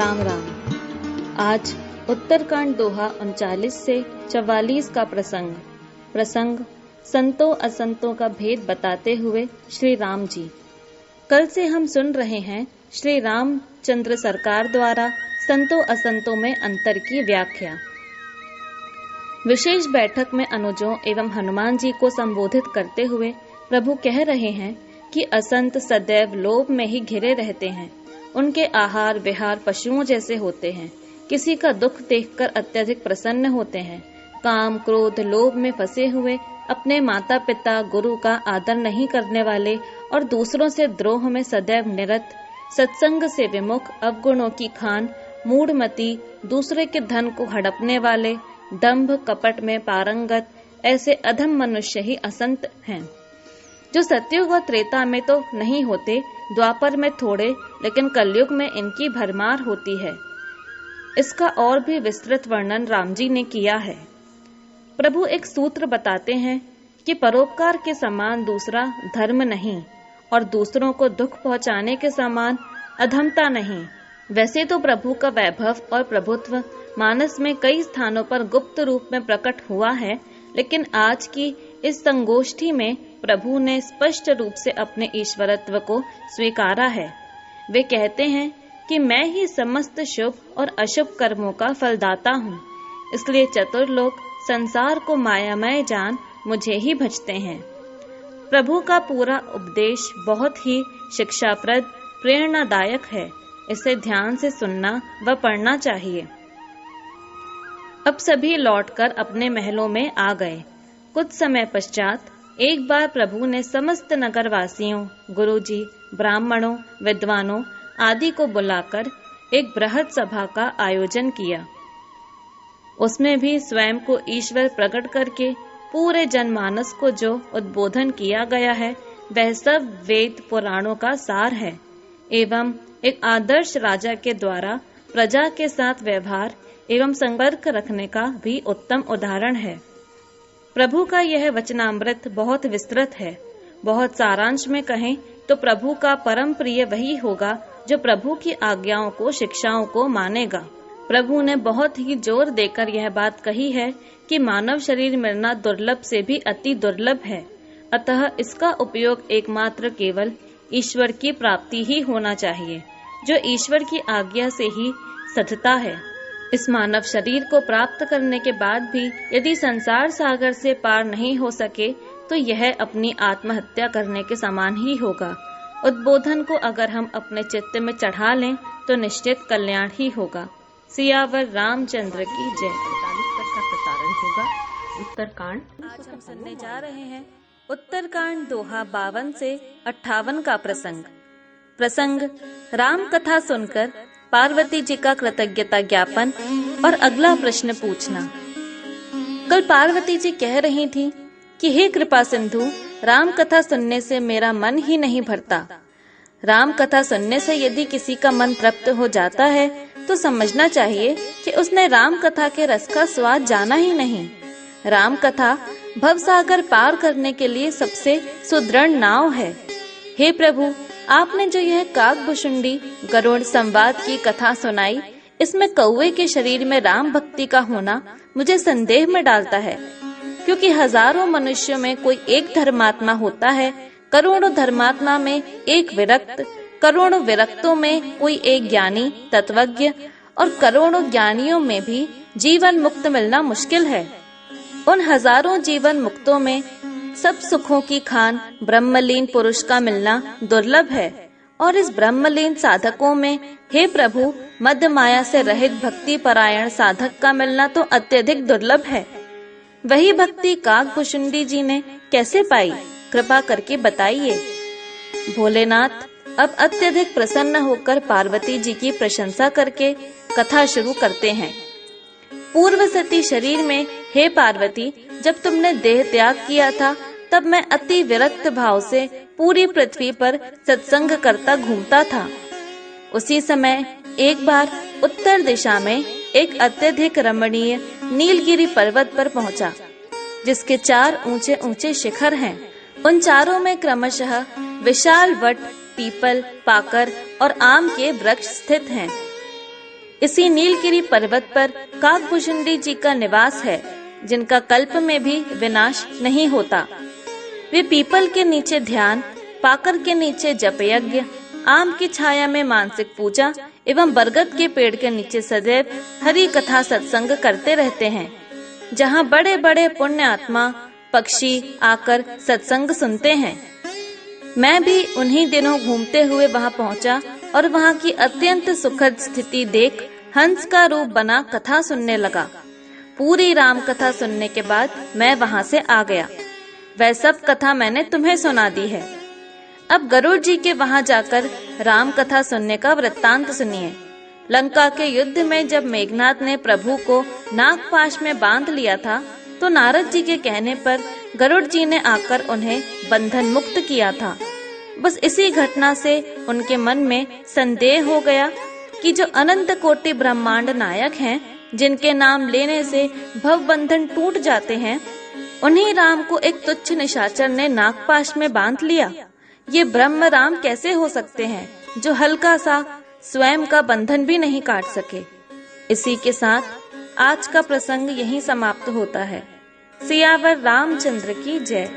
राम राम। आज उत्तरकांड दोहा 39 से 44 का प्रसंग संतों असंतों का भेद बताते हुए श्री राम जी। कल से हम सुन रहे हैं श्री रामचंद्र सरकार द्वारा संतों असंतों में अंतर की व्याख्या। विशेष बैठक में अनुजों एवं हनुमान जी को संबोधित करते हुए प्रभु कह रहे हैं कि असंत सदैव लोभ में ही घिरे रहते हैं। उनके आहार विहार पशुओं जैसे होते हैं। किसी का दुख देखकर अत्यधिक प्रसन्न होते हैं। काम क्रोध लोभ में फंसे हुए अपने माता पिता गुरु का आदर नहीं करने वाले और दूसरों से द्रोह में सदैव निरत, सत्संग से विमुख, अवगुणों की खान, मूढ़मती, दूसरे के धन को हड़पने वाले, दंभ कपट में पारंगत, ऐसे अधम मनुष्य ही असंत हैं, जो सतयुग और त्रेता में तो नहीं होते, द्वापर में थोड़े, लेकिन कलयुग में इनकी भरमार होती है। इसका और भी विस्तृत वर्णन राम जी ने किया है। प्रभु एक सूत्र बताते हैं कि परोपकार के समान दूसरा धर्म नहीं और दूसरों को दुख पहुंचाने के समान अधमता नहीं। वैसे तो प्रभु का वैभव और प्रभुत्व मानस में कई स्थानों पर गुप्त रूप में प्रकट हुआ है, लेकिन आज की इस संगोष्ठी में प्रभु ने स्पष्ट रूप से अपने ईश्वरत्व को स्वीकारा है। वे कहते हैं कि मैं ही समस्त शुभ और अशुभ कर्मों का फलदाता हूँ, इसलिए चतुर लोग संसार को मायामय जान मुझे ही भजते हैं। प्रभु का पूरा उपदेश बहुत ही शिक्षाप्रद, प्रेरणादायक है। इसे ध्यान से सुनना व पढ़ना चाहिए। अब सभी लौटकर अपने महलों में आ गए। कुछ समय पश्चात एक बार प्रभु ने समस्त नगरवासियों, गुरुजी, ब्राह्मणों, विद्वानों आदि को बुलाकर एक बृहद सभा का आयोजन किया। उसमें भी स्वयं को ईश्वर प्रकट करके पूरे जनमानस को जो उद्बोधन किया गया है, वह सब वेद पुराणों का सार है एवं एक आदर्श राजा के द्वारा प्रजा के साथ व्यवहार एवं संपर्क रखने का भी उत्तम उदाहरण है। प्रभु का यह वचनामृत बहुत विस्तृत है। बहुत सारांश में कहें तो प्रभु का परम प्रिय वही होगा जो प्रभु की आज्ञाओं को, शिक्षाओं को मानेगा। प्रभु ने बहुत ही जोर देकर यह बात कही है कि मानव शरीर मिलना दुर्लभ से भी अति दुर्लभ है, अतः इसका उपयोग एकमात्र केवल ईश्वर की प्राप्ति ही होना चाहिए, जो ईश्वर की आज्ञा से ही सधता है। इस मानव शरीर को प्राप्त करने के बाद भी यदि संसार सागर से पार नहीं हो सके तो यह अपनी आत्महत्या करने के समान ही होगा। उद्बोधन को अगर हम अपने चित्त में चढ़ा लें तो निश्चित कल्याण ही होगा। सियावर रामचंद्र की जय। 45 तक का प्रसारण होगा। उत्तरकांड आज हम सुनने जा रहे हैं उत्तरकांड दोहा 52 से 58 का प्रसंग राम कथा सुनकर पार्वती जी का कृतज्ञता ज्ञापन और अगला प्रश्न पूछना। कल पार्वती जी कह रही थी कि हे कृपा सिंधु, राम कथा सुनने से मेरा मन ही नहीं भरता। राम कथा सुनने से यदि किसी का मन तृप्त हो जाता है तो समझना चाहिए कि उसने राम कथा के रस का स्वाद जाना ही नहीं। राम कथा भवसागर पार करने के लिए सबसे सुदृढ़ नाव है। हे प्रभु, आपने जो यह काकभुशुंडी गरुड़ संवाद की कथा सुनाई, इसमें कौवे के शरीर में राम भक्ति का होना मुझे संदेह में डालता है, क्योंकि हजारों मनुष्यों में कोई एक धर्मात्मा होता है, करोड़ों धर्मात्मा में एक विरक्त, करोड़ों विरक्तों में कोई एक ज्ञानी तत्वज्ञ और करोड़ों ज्ञानियों में भी जीवन मुक्त मिलना मुश्किल है। उन हजारों जीवन मुक्तों में सब सुखों की खान ब्रह्मलीन पुरुष का मिलना दुर्लभ है, और इस ब्रह्मलीन साधकों में हे प्रभु मद माया से रहित भक्ति परायण साधक का मिलना तो अत्यधिक दुर्लभ है। वही भक्ति काकभुशुंडी जी ने कैसे पाई, कृपा करके बताइए। भोलेनाथ अब अत्यधिक प्रसन्न होकर पार्वती जी की प्रशंसा करके कथा शुरू करते हैं। पूर्व सती शरीर में हे पार्वती, जब तुमने देह त्याग किया था तब मैं अति विरक्त भाव से पूरी पृथ्वी पर सत्संग करता घूमता था। उसी समय एक बार उत्तर दिशा में एक अत्यधिक रमणीय नीलगिरी पर्वत पर पहुंचा, जिसके 4 ऊंचे ऊंचे शिखर हैं। उन चारों में क्रमशः विशाल वट, पीपल, पाकर और आम के वृक्ष स्थित हैं। इसी नीलगिरी पर्वत पर काकभुशुंडी जी का निवास है, जिनका कल्प में भी विनाश नहीं होता। वे पीपल के नीचे ध्यान, पाकर के नीचे जप यज्ञ, आम की छाया में मानसिक पूजा एवं बरगद के पेड़ के नीचे सदैव हरि कथा सत्संग करते रहते हैं, जहाँ बड़े बड़े पुण्य आत्मा पक्षी आकर सत्संग सुनते हैं। मैं भी उन्हीं दिनों घूमते हुए वहाँ पहुँचा और वहाँ की अत्यंत सुखद स्थिति देख हंस का रूप बना कथा सुनने लगा। पूरी राम कथा सुनने के बाद मैं वहाँ से आ गया। वह सब कथा मैंने तुम्हें सुना दी है। अब गरुड़ जी के वहाँ जाकर राम कथा सुनने का वृत्तांत सुनिए। लंका के युद्ध में जब मेघनाथ ने प्रभु को नागपाश में बांध लिया था, तो नारद जी के कहने पर गरुड़ जी ने आकर उन्हें बंधन मुक्त किया था। बस इसी घटना से उनके मन में संदेह हो गया कि जो अनंत कोटि ब्रह्मांड नायक हैं, जिनके नाम लेने से भव बंधन टूट जाते हैं, उन्हीं राम को एक तुच्छ निशाचर ने नागपाश में बांध लिया। ये ब्रह्म राम कैसे हो सकते हैं, जो हल्का सा स्वयं का बंधन भी नहीं काट सके। इसी के साथ आज का प्रसंग यहीं समाप्त होता है। सियावर रामचंद्र की जय।